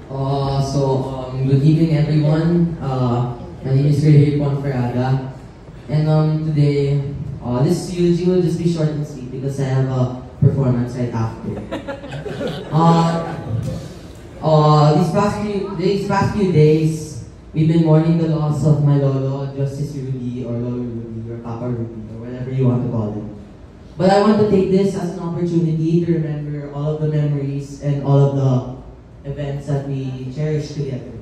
Good evening everyone. My name is Ray Ponferrada. And today, this eulogy will just be short and sweet because I have a performance right after. These past few days, we've been mourning the loss of my lolo, Justice Rudy, or Lolo Rudy, or Papa Rudy, or whatever you want to call him. But I want to take this as an opportunity to remember all of the memories and all of the events that we cherish together.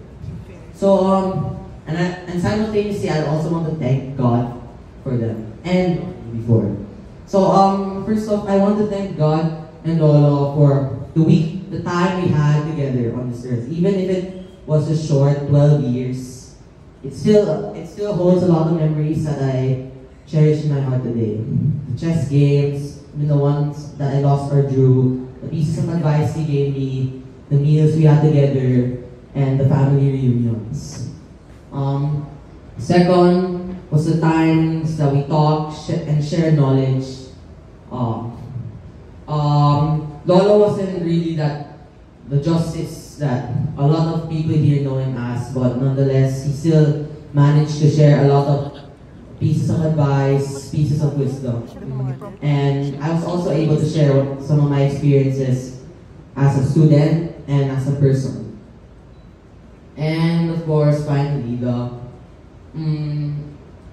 And simultaneously, I also want to thank God for them and before. First off, I want to thank God and Lolo for the time we had together on this earth. Even if it was a short 12 years, it still holds a lot of memories that I cherish in my heart today. The chess games, even the ones that I lost or drew, the pieces of advice he gave me, the meals we had together, and the family reunions. Second was the times that we talked and shared knowledge. Lolo wasn't really the justice that a lot of people here know him as, but nonetheless, he still managed to share a lot of pieces of advice, pieces of wisdom. And I was also able to share some of my experiences as a student and as a person. And of course, finally, the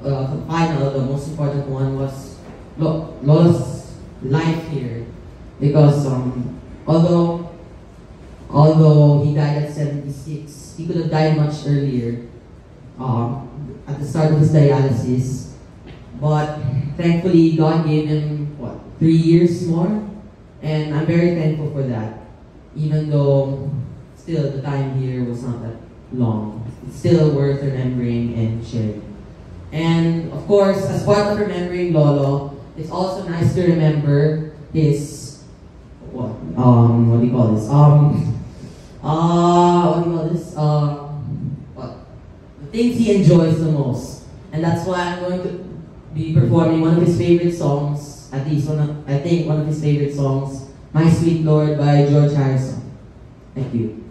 most important one was Lolo's life here. Because although he died at 76, he could have died much earlier at the start of his dialysis. But thankfully, God gave him, 3 years more? And I'm very thankful for that. Even though still the time here was not that long. It's still worth remembering and sharing. And of course, as part of remembering Lolo, it's also nice to remember his what do you call this? The things he enjoys the most. And that's why I'm going to be performing one of his favorite songs, I think one of his favorite songs, My Sweet Lord by George Harrison. Thank you.